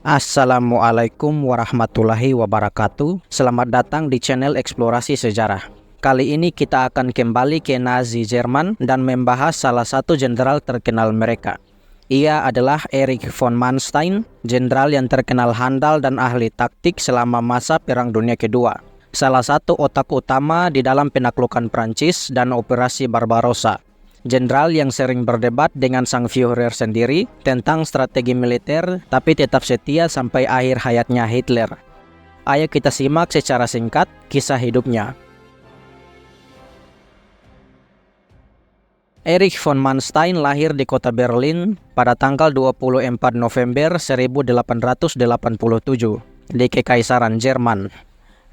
Assalamualaikum warahmatullahi wabarakatuh. Selamat datang di channel Eksplorasi Sejarah. Kali ini kita akan kembali ke Nazi Jerman dan membahas salah satu jenderal terkenal mereka. Ia adalah Erich von Manstein, jenderal yang terkenal handal dan ahli taktik selama masa Perang Dunia Kedua. Salah satu otak utama di dalam penaklukan Prancis dan Operasi Barbarossa. Jenderal yang sering berdebat dengan sang Führer sendiri tentang strategi militer, tapi tetap setia sampai akhir hayatnya Hitler. Ayo kita simak secara singkat kisah hidupnya. Erich von Manstein lahir di kota Berlin pada tanggal 24 November 1887 di Kekaisaran Jerman.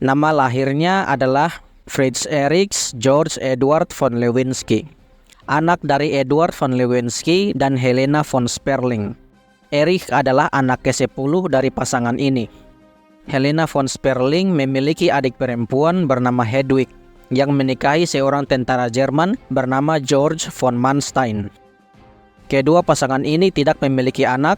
Nama lahirnya adalah Fritz Erich Georg Eduard von Lewinsky, anak dari Eduard von Lewinsky dan Helena von Sperling. Erich adalah anak ke-10 dari pasangan ini. Helena von Sperling memiliki adik perempuan bernama Hedwig yang menikahi seorang tentara Jerman bernama Georg von Manstein. Kedua pasangan ini tidak memiliki anak,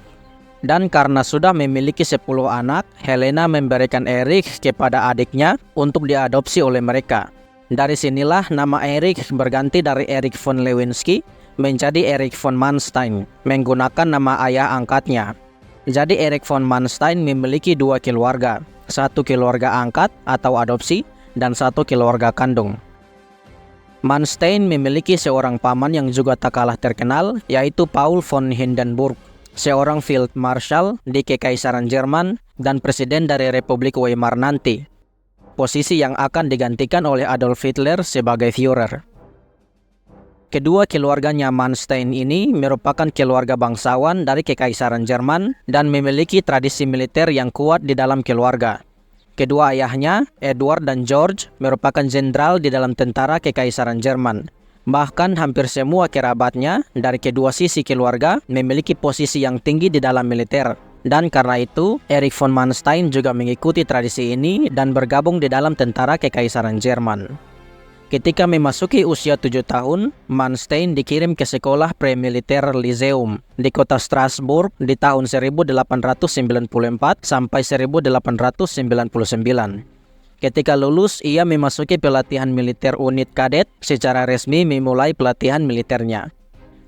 dan karena sudah memiliki 10 anak, Helena memberikan Erich kepada adiknya untuk diadopsi oleh mereka. Dari sinilah nama Erich berganti dari Erich von Lewinsky menjadi Erich von Manstein, menggunakan nama ayah angkatnya. Jadi Erich von Manstein memiliki 2 keluarga, satu keluarga angkat atau adopsi, dan satu keluarga kandung. Manstein memiliki seorang paman yang juga tak kalah terkenal, yaitu Paul von Hindenburg, seorang Field Marshal di Kekaisaran Jerman dan Presiden dari Republik Weimar nanti, posisi yang akan digantikan oleh Adolf Hitler sebagai Führer. Kedua keluarganya Manstein ini merupakan keluarga bangsawan dari Kekaisaran Jerman dan memiliki tradisi militer yang kuat di dalam keluarga. Kedua ayahnya, Edward dan George, merupakan jenderal di dalam tentara Kekaisaran Jerman. Bahkan hampir semua kerabatnya dari kedua sisi keluarga memiliki posisi yang tinggi di dalam militer. Dan karena itu, Erich von Manstein juga mengikuti tradisi ini dan bergabung di dalam tentara Kekaisaran Jerman. Ketika memasuki usia 7 tahun, Manstein dikirim ke sekolah Premiliter Lyceum di kota Strasbourg di tahun 1894 sampai 1899. Ketika lulus, ia memasuki pelatihan militer unit kadet, secara resmi memulai pelatihan militernya.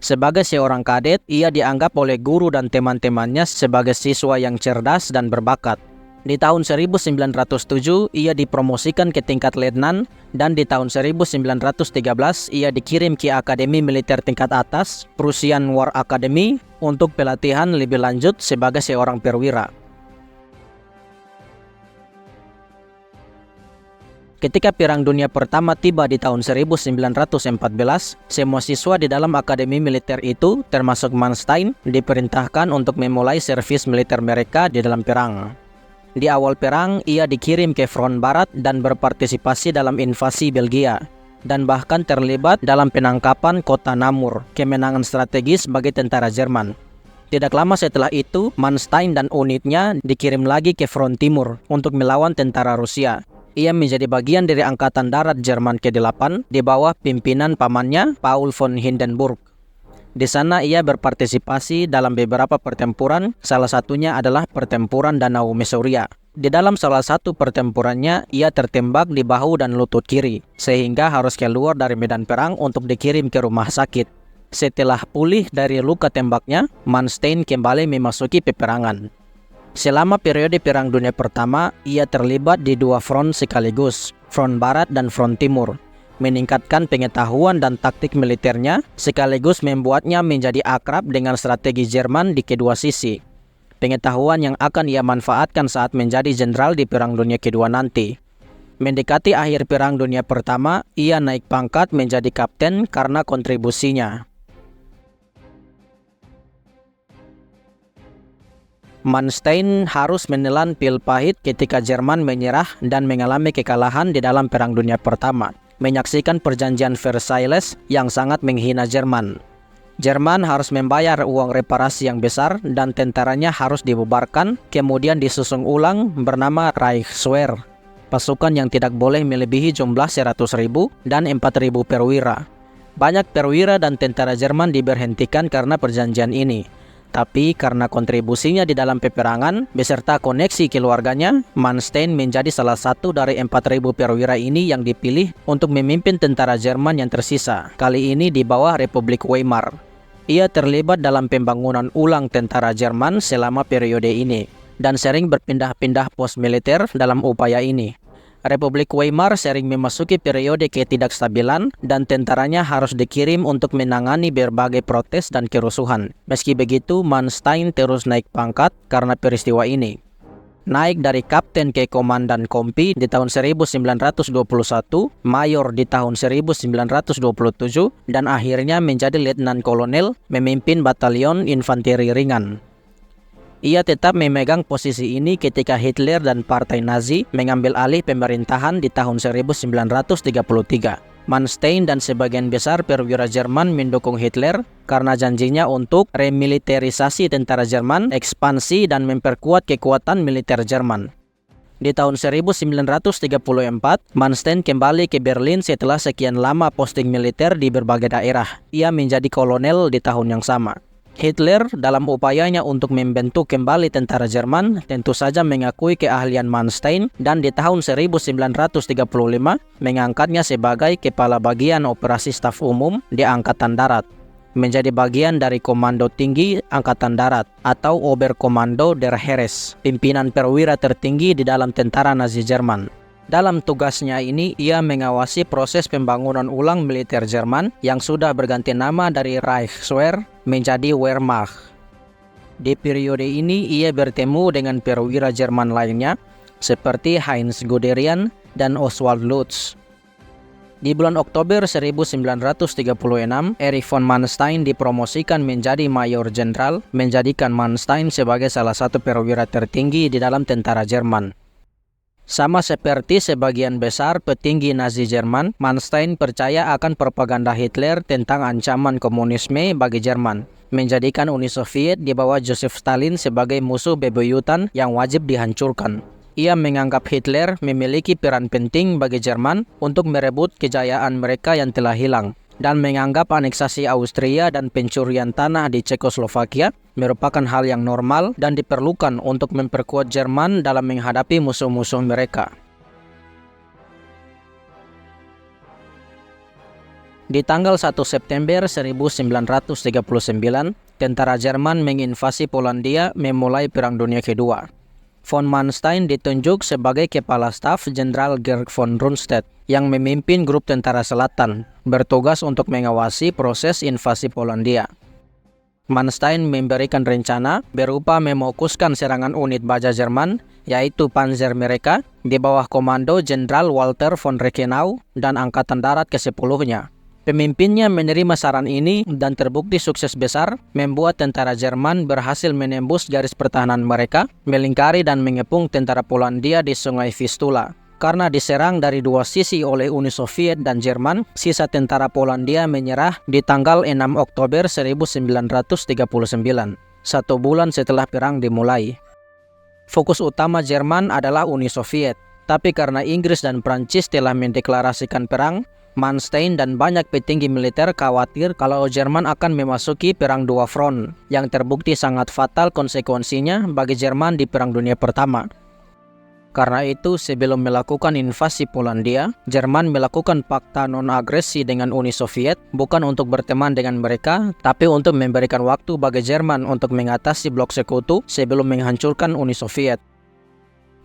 Sebagai seorang kadet, ia dianggap oleh guru dan teman-temannya sebagai siswa yang cerdas dan berbakat. Di tahun 1907, ia dipromosikan ke tingkat letnan, dan di tahun 1913, ia dikirim ke Akademi Militer Tingkat Atas, Prussian War Academy, untuk pelatihan lebih lanjut sebagai seorang perwira. Ketika Perang Dunia Pertama tiba di tahun 1914, semua siswa di dalam akademi militer itu, termasuk Manstein, diperintahkan untuk memulai servis militer mereka di dalam perang. Di awal perang, ia dikirim ke front barat dan berpartisipasi dalam invasi Belgia, dan bahkan terlibat dalam penangkapan kota Namur, kemenangan strategis bagi tentara Jerman. Tidak lama setelah itu, Manstein dan unitnya dikirim lagi ke front timur untuk melawan tentara Rusia. Ia menjadi bagian dari Angkatan Darat Jerman ke-8 di bawah pimpinan pamannya, Paul von Hindenburg. Di sana ia berpartisipasi dalam beberapa pertempuran, salah satunya adalah pertempuran Danau Mesoria. Di dalam salah satu pertempurannya, ia tertembak di bahu dan lutut kiri, sehingga harus keluar dari medan perang untuk dikirim ke rumah sakit. Setelah pulih dari luka tembaknya, Manstein kembali memasuki peperangan. Selama periode Perang Dunia Pertama, ia terlibat di 2 front sekaligus, front barat dan front timur, meningkatkan pengetahuan dan taktik militernya, sekaligus membuatnya menjadi akrab dengan strategi Jerman di kedua sisi. Pengetahuan yang akan ia manfaatkan saat menjadi jenderal di Perang Dunia Kedua nanti. Mendekati akhir Perang Dunia Pertama, ia naik pangkat menjadi kapten karena kontribusinya. Manstein harus menelan pil pahit ketika Jerman menyerah dan mengalami kekalahan di dalam Perang Dunia Pertama, menyaksikan perjanjian Versailles yang sangat menghina Jerman. Jerman harus membayar uang reparasi yang besar dan tentaranya harus dibubarkan, kemudian disusun ulang bernama Reichswehr, pasukan yang tidak boleh melebihi jumlah 100.000 dan 4.000 perwira. Banyak perwira dan tentara Jerman diberhentikan karena perjanjian ini. Tapi karena kontribusinya di dalam peperangan beserta koneksi keluarganya, Manstein menjadi salah satu dari 4.000 perwira ini yang dipilih untuk memimpin tentara Jerman yang tersisa, kali ini di bawah Republik Weimar. Ia terlibat dalam pembangunan ulang tentara Jerman selama periode ini, dan sering berpindah-pindah pos militer dalam upaya ini. Republik Weimar sering memasuki periode ketidakstabilan dan tentaranya harus dikirim untuk menangani berbagai protes dan kerusuhan. Meski begitu, Manstein terus naik pangkat karena peristiwa ini. Naik dari kapten ke komandan kompi di tahun 1921, mayor di tahun 1927, dan akhirnya menjadi letnan kolonel memimpin batalion infanteri ringan. Ia tetap memegang posisi ini ketika Hitler dan Partai Nazi mengambil alih pemerintahan di tahun 1933. Manstein dan sebagian besar perwira Jerman mendukung Hitler karena janjinya untuk remiliterisasi tentara Jerman, ekspansi dan memperkuat kekuatan militer Jerman. Di tahun 1934, Manstein kembali ke Berlin setelah sekian lama posting militer di berbagai daerah. Ia menjadi kolonel di tahun yang sama. Hitler dalam upayanya untuk membentuk kembali tentara Jerman tentu saja mengakui keahlian Manstein dan di tahun 1935 mengangkatnya sebagai kepala bagian operasi staf umum di Angkatan Darat, menjadi bagian dari Komando Tinggi Angkatan Darat atau Oberkommando der Heeres, pimpinan perwira tertinggi di dalam tentara Nazi Jerman. Dalam tugasnya ini, ia mengawasi proses pembangunan ulang militer Jerman yang sudah berganti nama dari Reichswehr menjadi Wehrmacht. Di periode ini, ia bertemu dengan perwira Jerman lainnya seperti Heinz Guderian dan Oswald Lutz. Di bulan Oktober 1936, Erich von Manstein dipromosikan menjadi mayor jenderal, menjadikan Manstein sebagai salah satu perwira tertinggi di dalam tentara Jerman. Sama seperti sebagian besar petinggi Nazi Jerman, Manstein percaya akan propaganda Hitler tentang ancaman komunisme bagi Jerman, menjadikan Uni Soviet di bawah Joseph Stalin sebagai musuh bebuyutan yang wajib dihancurkan. Ia menganggap Hitler memiliki peran penting bagi Jerman untuk merebut kejayaan mereka yang telah hilang, dan menganggap aneksasi Austria dan pencurian tanah di Cekoslovakia merupakan hal yang normal dan diperlukan untuk memperkuat Jerman dalam menghadapi musuh-musuh mereka. Di tanggal 1 September 1939, tentara Jerman menginvasi Polandia memulai Perang Dunia Kedua. Von Manstein ditunjuk sebagai kepala staf Jenderal Georg von Rundstedt yang memimpin grup tentara selatan, bertugas untuk mengawasi proses invasi Polandia. Manstein memberikan rencana berupa memokuskan serangan unit baja Jerman, yaitu Panzer mereka, di bawah komando Jenderal Walter von Reichenau dan Angkatan Darat ke-10-nya. Pemimpinnya menerima saran ini dan terbukti sukses besar, membuat tentara Jerman berhasil menembus garis pertahanan mereka, melingkari dan mengepung tentara Polandia di Sungai Vistula. Karena diserang dari dua sisi oleh Uni Soviet dan Jerman, sisa tentara Polandia menyerah di tanggal 6 Oktober 1939, 1 bulan setelah perang dimulai. Fokus utama Jerman adalah Uni Soviet, tapi karena Inggris dan Prancis telah mendeklarasikan perang, Manstein dan banyak petinggi militer khawatir kalau Jerman akan memasuki perang dua front, yang terbukti sangat fatal konsekuensinya bagi Jerman di Perang Dunia Pertama. Karena itu, sebelum melakukan invasi Polandia, Jerman melakukan fakta non-agresi dengan Uni Soviet, bukan untuk berteman dengan mereka, tapi untuk memberikan waktu bagi Jerman untuk mengatasi blok sekutu sebelum menghancurkan Uni Soviet.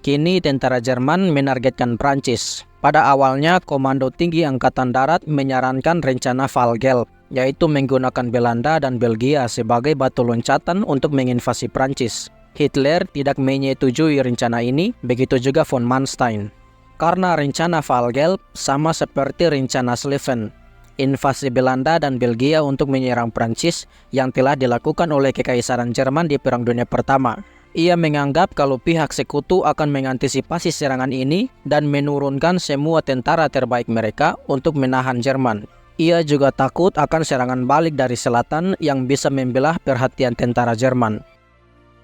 Kini tentara Jerman menargetkan Prancis. Pada awalnya, Komando Tinggi Angkatan Darat menyarankan rencana Falgel, yaitu menggunakan Belanda dan Belgia sebagai batu loncatan untuk menginvasi Prancis. Hitler tidak menyetujui rencana ini, begitu juga von Manstein. Karena rencana Falgel sama seperti rencana Schlieffen, invasi Belanda dan Belgia untuk menyerang Prancis yang telah dilakukan oleh Kekaisaran Jerman di Perang Dunia Pertama. Ia menganggap kalau pihak sekutu akan mengantisipasi serangan ini dan menurunkan semua tentara terbaik mereka untuk menahan Jerman. Ia juga takut akan serangan balik dari selatan yang bisa membelah perhatian tentara Jerman.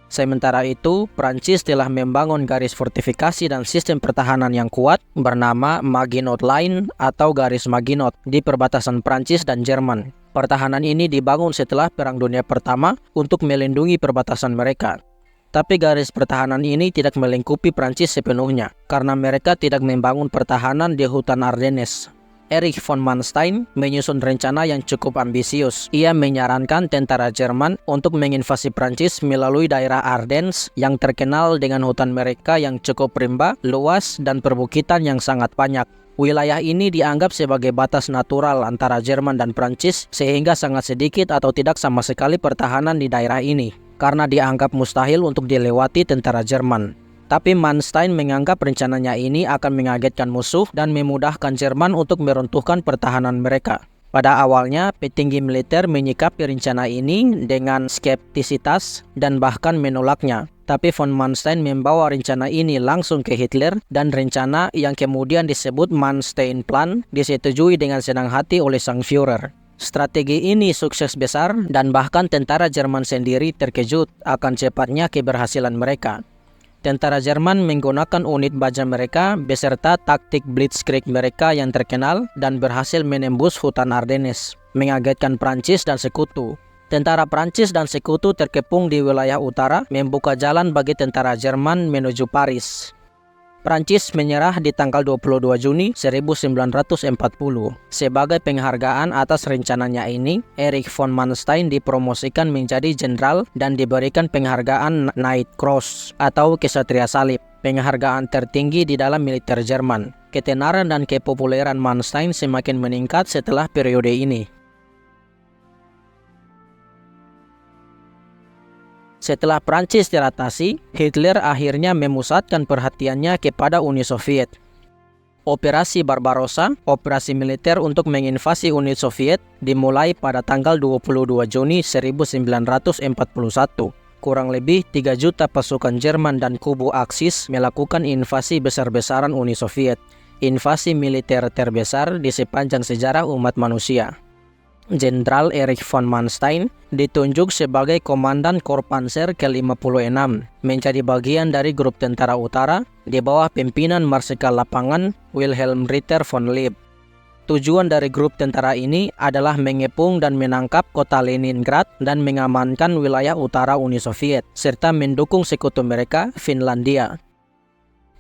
Sementara itu, Prancis telah membangun garis fortifikasi dan sistem pertahanan yang kuat bernama Maginot Line atau Garis Maginot di perbatasan Prancis dan Jerman. Pertahanan ini dibangun setelah Perang Dunia Pertama untuk melindungi perbatasan mereka. Tapi garis pertahanan ini tidak melingkupi Prancis sepenuhnya, karena mereka tidak membangun pertahanan di hutan Ardennes. Erich von Manstein menyusun rencana yang cukup ambisius. Ia menyarankan tentara Jerman untuk menginvasi Prancis melalui daerah Ardennes yang terkenal dengan hutan mereka yang cukup rimba, luas, dan perbukitan yang sangat banyak. Wilayah ini dianggap sebagai batas natural antara Jerman dan Prancis, sehingga sangat sedikit atau tidak sama sekali pertahanan di daerah ini, karena dianggap mustahil untuk dilewati tentara Jerman. Tapi Manstein menganggap rencananya ini akan mengagetkan musuh dan memudahkan Jerman untuk meruntuhkan pertahanan mereka. Pada awalnya, petinggi militer menyikapi rencana ini dengan skeptisitas dan bahkan menolaknya. Tapi von Manstein membawa rencana ini langsung ke Hitler, dan rencana yang kemudian disebut Manstein Plan disetujui dengan senang hati oleh sang Führer. Strategi ini sukses besar, dan bahkan tentara Jerman sendiri terkejut akan cepatnya keberhasilan mereka. Tentara Jerman menggunakan unit baja mereka beserta taktik Blitzkrieg mereka yang terkenal dan berhasil menembus hutan Ardennes, mengagetkan Prancis dan sekutu. Tentara Prancis dan sekutu terkepung di wilayah utara, membuka jalan bagi tentara Jerman menuju Paris. Prancis menyerah di tanggal 22 Juni 1940. Sebagai penghargaan atas rencananya ini, Erich von Manstein dipromosikan menjadi jenderal dan diberikan penghargaan Knight Cross atau Kesatria Salib, penghargaan tertinggi di dalam militer Jerman. Ketenaran dan kepopuleran Manstein semakin meningkat setelah periode ini. Setelah Prancis diratasi, Hitler akhirnya memusatkan perhatiannya kepada Uni Soviet. Operasi Barbarossa, operasi militer untuk menginvasi Uni Soviet, dimulai pada tanggal 22 Juni 1941. Kurang lebih 3 juta pasukan Jerman dan kubu Aksis melakukan invasi besar-besaran Uni Soviet, invasi militer terbesar di sepanjang sejarah umat manusia. Jenderal Erich von Manstein ditunjuk sebagai Komandan Korpanser ke-56, menjadi bagian dari grup tentara utara di bawah pimpinan Marsikal Lapangan Wilhelm Ritter von Lieb. Tujuan dari grup tentara ini adalah mengepung dan menangkap kota Leningrad dan mengamankan wilayah utara Uni Soviet, serta mendukung sekutu mereka, Finlandia.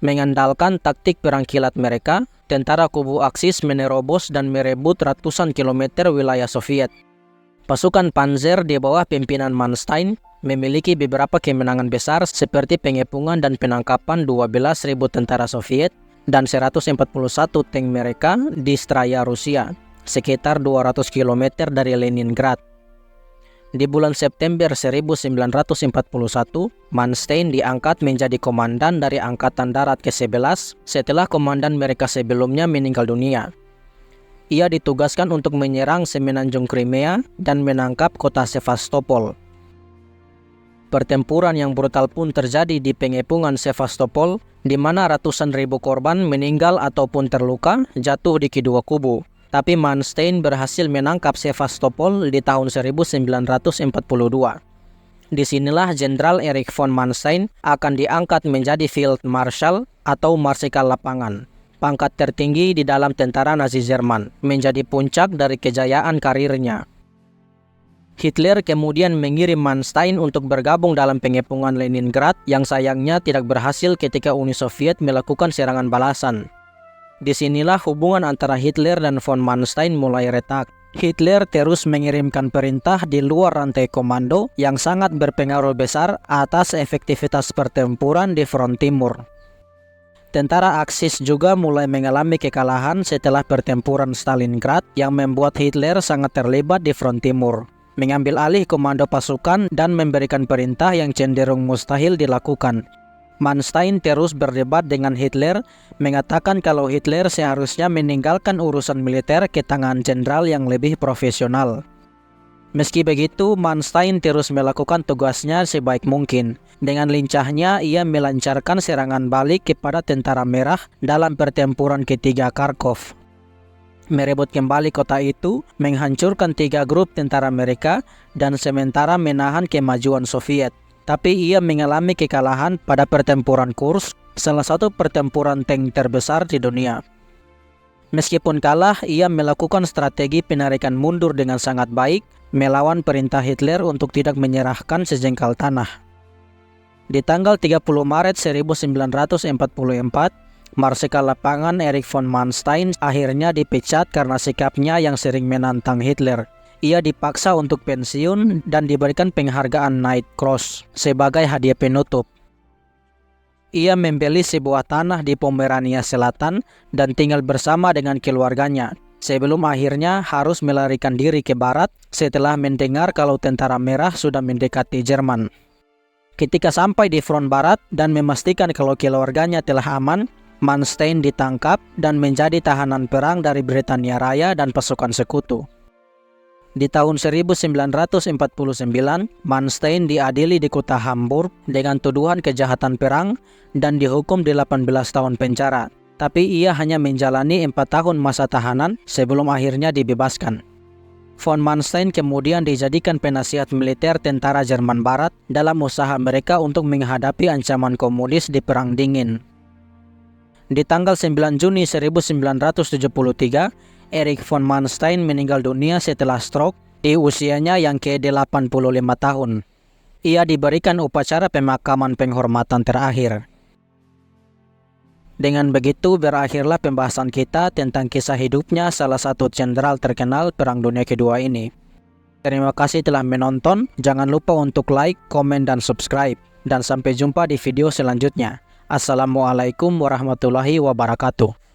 Mengandalkan taktik perang kilat mereka, tentara kubu Aksis menerobos dan merebut ratusan kilometer wilayah Soviet. Pasukan panzer di bawah pimpinan Manstein memiliki beberapa kemenangan besar seperti pengepungan dan penangkapan 12.000 tentara Soviet dan 141 tank mereka di Straya, Rusia, sekitar 200 km dari Leningrad. Di bulan September 1941, Manstein diangkat menjadi komandan dari Angkatan Darat ke-11 setelah komandan mereka sebelumnya meninggal dunia. Ia ditugaskan untuk menyerang semenanjung Crimea dan menangkap kota Sevastopol. Pertempuran yang brutal pun terjadi di pengepungan Sevastopol, di mana ratusan ribu korban meninggal ataupun terluka jatuh di kedua kubu. Tapi Manstein berhasil menangkap Sevastopol di tahun 1942. Disinilah Jenderal Erich von Manstein akan diangkat menjadi Field Marshal atau Marsikal Lapangan, pangkat tertinggi di dalam tentara Nazi Jerman, menjadi puncak dari kejayaan karirnya. Hitler kemudian mengirim Manstein untuk bergabung dalam pengepungan Leningrad yang sayangnya tidak berhasil ketika Uni Soviet melakukan serangan balasan. Disinilah hubungan antara Hitler dan von Manstein mulai retak. Hitler terus mengirimkan perintah di luar rantai komando yang sangat berpengaruh besar atas efektivitas pertempuran di front timur. Tentara Aksis juga mulai mengalami kekalahan setelah pertempuran Stalingrad yang membuat Hitler sangat terlibat di front timur, mengambil alih komando pasukan dan memberikan perintah yang cenderung mustahil dilakukan. Manstein terus berdebat dengan Hitler, mengatakan kalau Hitler seharusnya meninggalkan urusan militer ke tangan jenderal yang lebih profesional. Meski begitu, Manstein terus melakukan tugasnya sebaik mungkin. Dengan lincahnya, ia melancarkan serangan balik kepada tentara merah dalam pertempuran ketiga Kharkov. Merebut kembali kota itu, menghancurkan 3 grup tentara mereka, dan sementara menahan kemajuan Soviet. Tapi ia mengalami kekalahan pada pertempuran Kursk, salah satu pertempuran tank terbesar di dunia. Meskipun kalah, ia melakukan strategi penarikan mundur dengan sangat baik, melawan perintah Hitler untuk tidak menyerahkan sejengkal tanah. Di tanggal 30 Maret 1944, Marsikal Lapangan Erich von Manstein akhirnya dipecat karena sikapnya yang sering menantang Hitler. Ia dipaksa untuk pensiun dan diberikan penghargaan Knight Cross sebagai hadiah penutup. Ia membeli sebuah tanah di Pomerania Selatan dan tinggal bersama dengan keluarganya, sebelum akhirnya harus melarikan diri ke barat setelah mendengar kalau tentara merah sudah mendekati Jerman. Ketika sampai di front barat dan memastikan kalau keluarganya telah aman, Manstein ditangkap dan menjadi tahanan perang dari Britania Raya dan pasukan sekutu. Di tahun 1949, Manstein diadili di kota Hamburg dengan tuduhan kejahatan perang dan dihukum 18 tahun penjara. Tapi ia hanya menjalani 4 tahun masa tahanan sebelum akhirnya dibebaskan. Von Manstein kemudian dijadikan penasihat militer tentara Jerman Barat dalam usaha mereka untuk menghadapi ancaman komunis di Perang Dingin. Di tanggal 9 Juni 1973, Erich von Manstein meninggal dunia setelah stroke di usianya yang ke-85 tahun. Ia diberikan upacara pemakaman penghormatan terakhir. Dengan begitu berakhirlah pembahasan kita tentang kisah hidupnya salah satu jenderal terkenal Perang Dunia Kedua ini. Terima kasih telah menonton, jangan lupa untuk like, komen, dan subscribe. Dan sampai jumpa di video selanjutnya. Assalamualaikum warahmatullahi wabarakatuh.